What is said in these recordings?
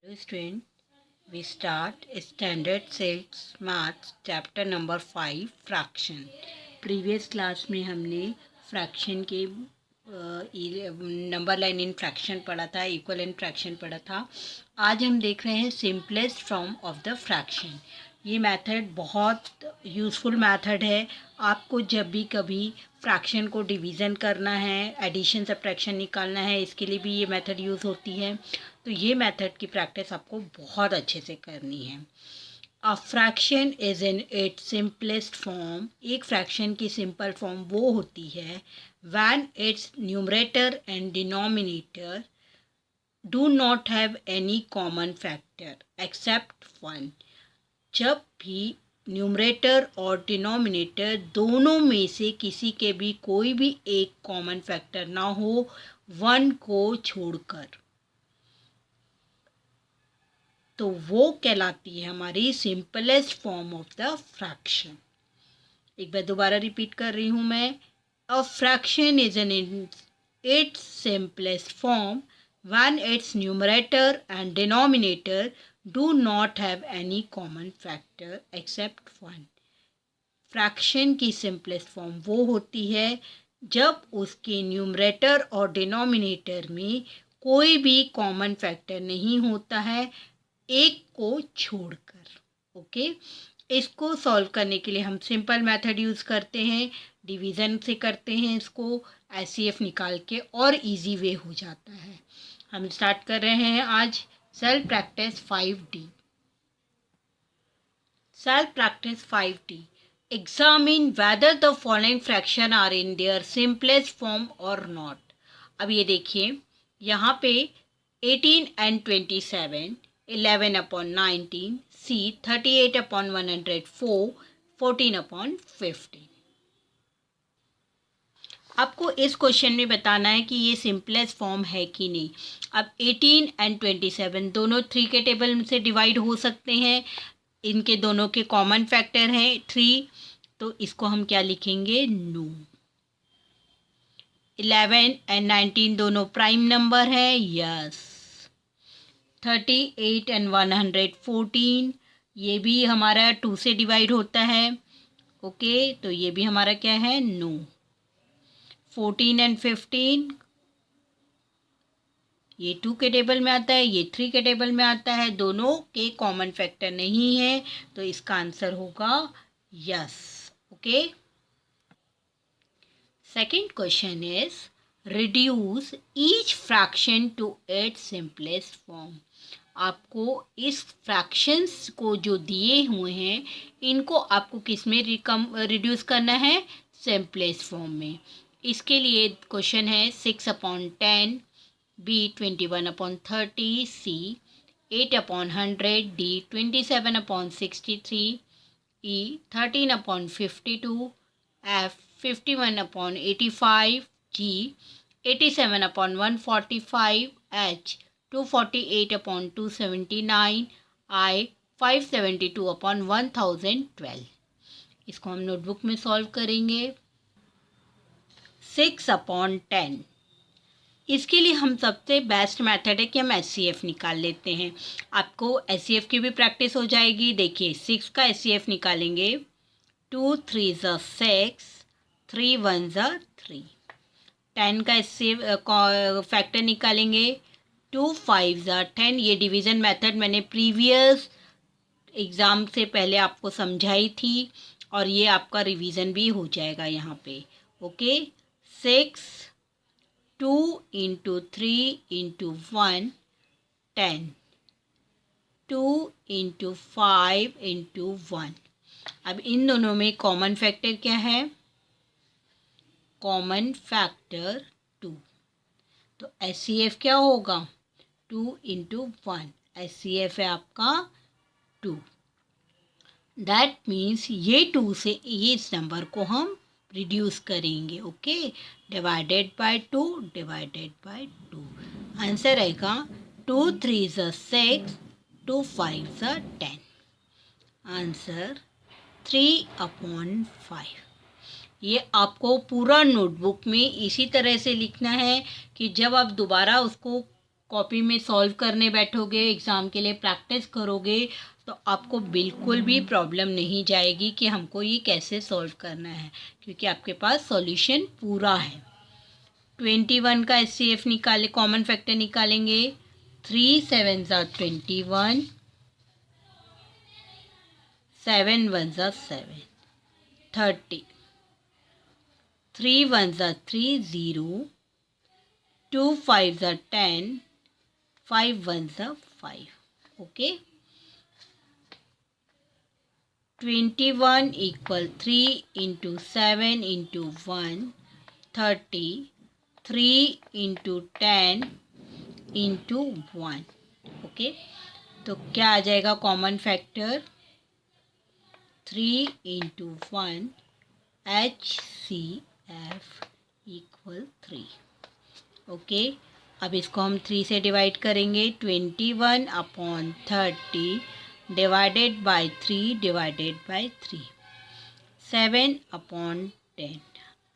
Hello student, we start standard 6 maths chapter number 5 fraction. Previous class में हमने fraction के number line in fraction पढ़ा था, equal and fraction पढ़ा था. आज हम देख रहे हैं simplest form of the fraction. ये मेथड बहुत यूज़फुल मेथड है. आपको जब भी कभी फ्रैक्शन को डिवीज़न करना है, एडिशन सब्ट्रैक्शन निकालना है, इसके लिए भी ये मेथड यूज़ होती है. तो ये मेथड की प्रैक्टिस आपको बहुत अच्छे से करनी है. A fraction is in its simplest form. एक फ्रैक्शन की सिंपल फॉर्म वो होती है when it's numerator and denominator do not have any common factor except one. जब भी न्यूमरेटर और डिनोमिनेटर दोनों में से किसी के भी कोई भी एक कॉमन फैक्टर ना हो, वन को छोड़कर, तो वो कहलाती है हमारी simplest form of the fraction. एक बार दोबारा रिपीट कर रही हूँ मैं. A fraction is an it's simplest form when it's numerator and denominator do not have any common factor except one. Fraction की सिंपलेस्ट फॉर्म वो होती है जब उसके न्यूमरेटर और डिनोमिनेटर में कोई भी कॉमन फैक्टर नहीं होता है, एक को छोड़कर. ओके, इसको सॉल्व करने के लिए हम सिंपल मेथड यूज़ करते हैं, डिवीज़न से करते हैं इसको, एचसीएफ निकाल के, और इजी वे हो जाता है. हम स्टार्ट कर रहे हैं आज self practice 5D. Self practice 5D. Examine whether the following fraction are in their simplest form और नॉट. अब ये देखिए, यहाँ पे 18 and 27, 11/19, C 38/104, 14/15. आपको इस क्वेश्चन में बताना है कि ये सिंपलेस्ट फॉर्म है कि नहीं. अब 18 and 27 दोनों 3 के टेबल से डिवाइड हो सकते हैं. इनके दोनों के कॉमन फैक्टर हैं 3, तो इसको हम क्या लिखेंगे? नो. 11 and 19 दोनों प्राइम नंबर है, यस. 38 and 114 ये भी हमारा 2 से डिवाइड होता है, ओके, तो ये भी हमारा क्या है? नो. 14 and 15 ये 2 के टेबल में आता है, ये 3 के टेबल में आता है, दोनों के कॉमन फैक्टर नहीं है, तो इसका आंसर होगा yes. Okay. Second question is reduce each fraction to its simplest form. आपको इस फ्रैक्शंस को जो दिए हुए हैं इनको आपको किस में रिड्यूस करना है? सिंपलेस्ट फॉर्म में. इसके लिए क्वेश्चन है 6/10, B 21/30, C 8/100, D 27/63, E 13/52, F 51/85, G 87/145, H 248/279, I 572/1012. इसको हम नोटबुक में सॉल्व करेंगे. 6/10. इसके लिए हम सबसे बेस्ट मेथड है कि हम एचसीएफ निकाल लेते हैं. आपको एचसीएफ की भी प्रैक्टिस हो जाएगी. देखिए, 6 का एचसीएफ निकालेंगे. 2 3 6, 3 1 3. 10 का एचसीएफ फैक्टर निकालेंगे. 2 5 10. ये डिवीज़न मेथड मैंने प्रीवियस एग्ज़ाम से पहले आपको समझाई थी, और ये आपका रिवीजन भी हो जाएगा यहाँ पे. Okay. 6 2 into 3 into 1 10, 2 into 5 into 1. अब इन दोनों में कॉमन फैक्टर क्या है? Common factor 2. तो एचसीएफ क्या होगा? 2 into 1. एचसीएफ है आपका 2. दैट मीन्स ये 2 से इस नंबर को हम रिड्यूस करेंगे. Okay. Divided by 2, divided by 2. Answer आएगा 2 3 6, 2 5 10. आंसर 3/5. ये आपको पूरा नोटबुक में इसी तरह से लिखना है कि जब आप दोबारा उसको कॉपी में सॉल्व करने बैठोगे, एग्ज़ाम के लिए प्रैक्टिस करोगे, तो आपको बिल्कुल भी प्रॉब्लम नहीं जाएगी कि हमको ये कैसे सॉल्व करना है, क्योंकि आपके पास सॉल्यूशन पूरा है। 21 का HCF निकाले, कॉमन फैक्टर निकालेंगे। 3 7 ज़ा 21, 7 1 ज़ा 7, 30, 3 1 ज़ा 3 0, 2 5 ज़ा 10, 5 1 ज़ा 5. Okay, 21 equal 3 into 7 into 1, 30, 3 into 10 into 1. Okay, तो क्या आ जाएगा common factor? 3 into 1 HCF equal 3. Okay, अब इसको हम 3 से डिवाइड करेंगे। 21 upon 30 divided by 3 divided by 3, 7 upon 10.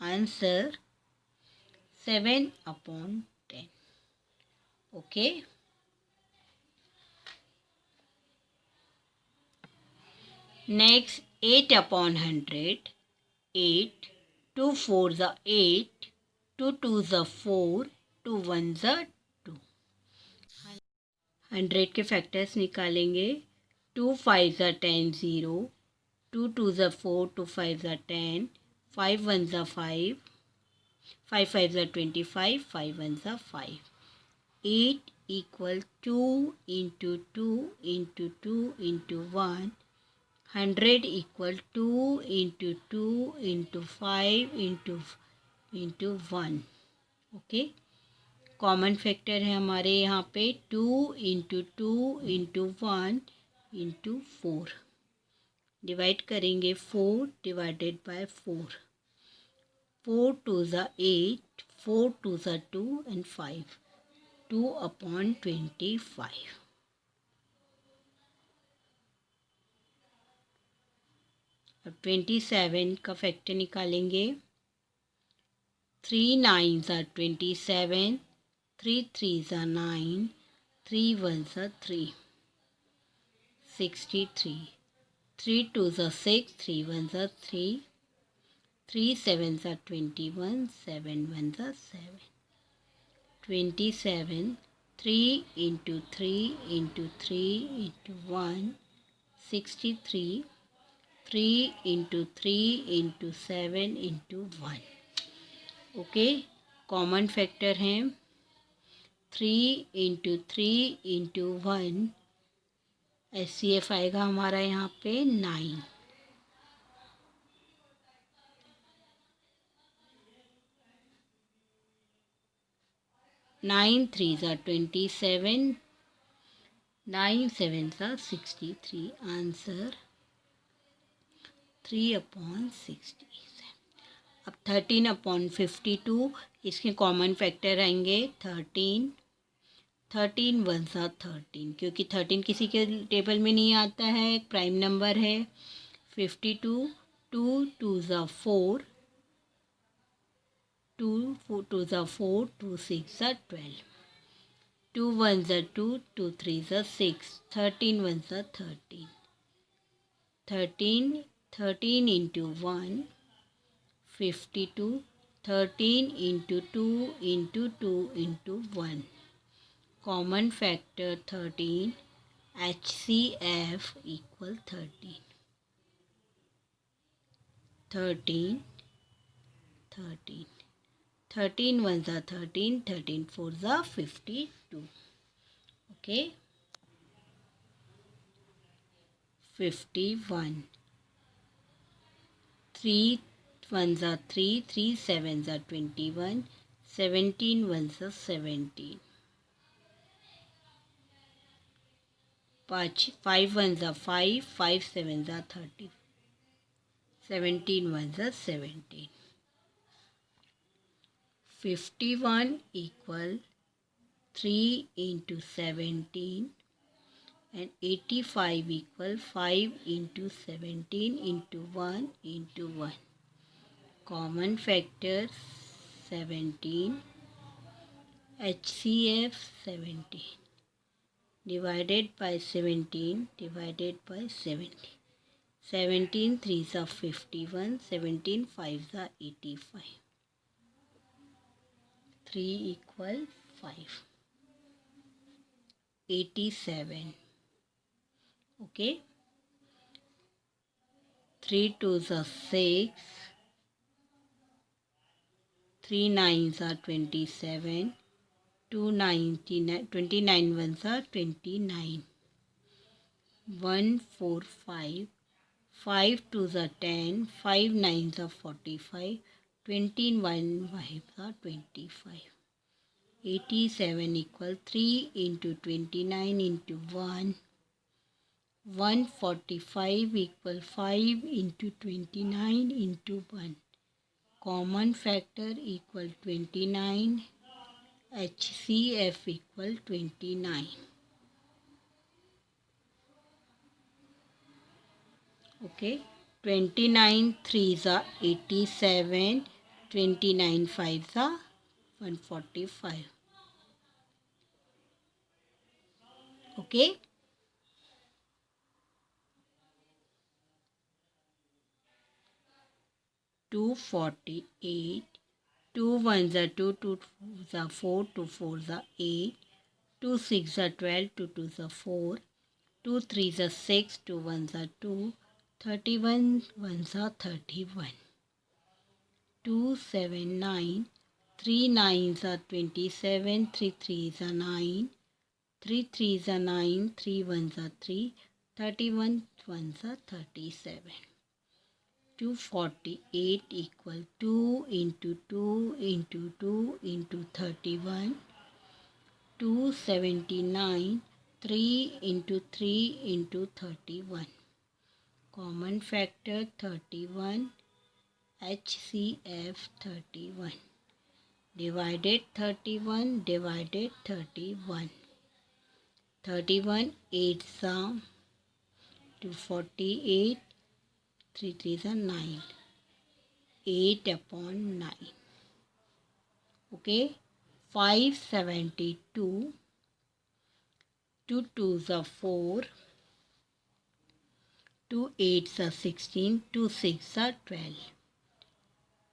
Answer 7 upon 10. Okay, next 8 upon 100. 8, 2 4 ज़ा 8, 2 2 ज़ा 4, 2 1 ज़ा 2. 100 के फैक्टर्स निकालेंगे। 2 5 ज़ा 10 0, 2 2 ज़ा 4, 2 5 ज़ा 10, 5 1 ज़ा 5, 5 5 ज़ा 25, 5 1 ज़ा 5. 8 equal 2 into 2 into 2 into 1. 100 equal 2 into 2 into 5 into 1. Okay, common factor है हमारे यहाँ पे 2 into 2 into 1 into 4. डिवाइड करेंगे 4 डिवाइडेड बाय 4. 4 2 ज़ा 8, 4 2 ज़ा 2 and 5. 2 upon 25. अब 27 का फैक्टर निकालेंगे। 3 9 ज़ा 27, 3 3 ज़ा 9, 3 1 ज़ा 3, 63. 3 2 ज़ा 6, 3 1 ज़ा 3, 3 7 ज़ा 21, 7 1 ज़ा 7. 27, 3 into 3 into 3 into 1, 63. 3 into 3 into 7 into 1. Okay, common factor हैं 3 into 3 into 1. HCF आएगा हमारा यहाँ पे 9. 9 3 ज़ा 27, 9 7 ज़ा 63. Answer 3 upon 60. अब 13 अपॉन 52, इसके कॉमन फैक्टर आएंगे 13. 13 1 ज़ा 13, क्योंकि 13 किसी के टेबल में नहीं आता है, एक प्राइम नंबर है। 52, 2 2 ज़ा 4, 2 2 ज़ा 4, 2 6 ज़ा 12, 2 1 ज़ा 2, 2 3 ज़ा 6, 13 1 ज़ा 13. 13 13 into 1, 52. 13 into 2 into 2 into 1. Common factor 13. HCF equal 13. 13 13. 13 1 ज़ा 13, 13 4 ज़ा 52. ओके, 51. 3 1 ज़ा 3, 3 7 ज़ा 21, 17 1 ज़ा 17. 5 1 ज़ा 5, 5 7 ज़ा 30, 17 1 ज़ा 17. 51 equal 3 into 17 and 85 equal 5 into 17 into 1 into 1. Common factor 17. HCF 17 divided by 17 divided by 70. 17 threes are 51, 17 fives are 85. 3 equal 5. 87. Okay. 3 twos are 6. 3 nines are 27. 29 ones are 29. 1 4 5. 5 twos are 10. 5 nines are 45. 21 fives are 25. 87 equal 3 into 29 into 1. 145 equal 5 into 29 into 1. Common factor equal 29. HCF equal 29. Okay. 29 threes are 87. 29 fives are 145. Okay. 248. 2 ones are 2, 2 twos are 4, 2 fours are 8. 2 6 are 12, 2 twos are 4. 2 threes are 6, 2 ones are 2. 31 ones are 31. 2 7 9. 3 nines are 27. 3 threes are 9. 3 threes are 9. 3 ones are 3. 31 ones are 37. 248 equal 2 into 2 into 2 into 31. 279. 3 into 3 into 31. Common factor 31. HCF 31. Divided 31 divided 31. 31 8 are 248. 3 3s are 9. 8 upon 9. Okay. 572. 2 2s are 4. 2 8s are 16. 2 6 are 12.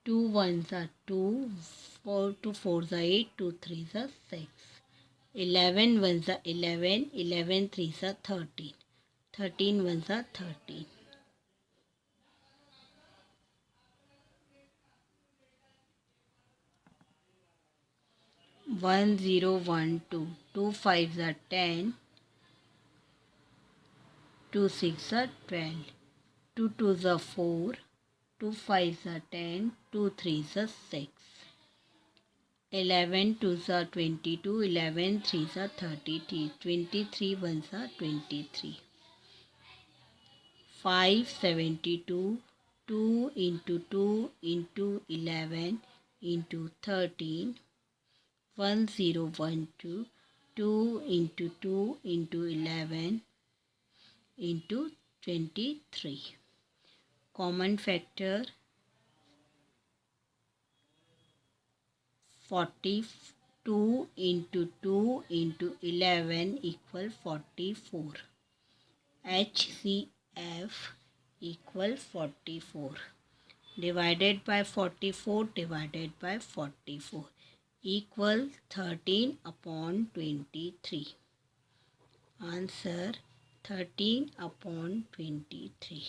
2 1s are 2. 2 4s are 8. 2 3s are 6. 11 ones are 11. 11 threes are 13. 13 ones are 13. 1 0 1 2. 2 fives are 10. 2 6 are 12. 2 twos are 4. 2 fives are 10. 2 threes are 6. 11 twos are 22. 11 threes are 33. 23 ones are 23. 572. 2 into 2 into 11 into 13. 1012. 2 into 2 into 11 into 23. Common factor 42 into 2 into 11 equal 44. HCF equal 44. Divided by 44 divided by 44 equal 13 upon 23. Answer 13 upon 23.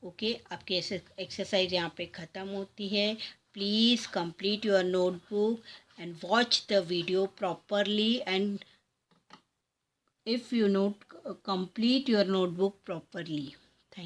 Okay आपकी exercise यहाँ पे ख़त्म होती है. Please complete your notebook and watch the video properly and if you not complete your notebook properly.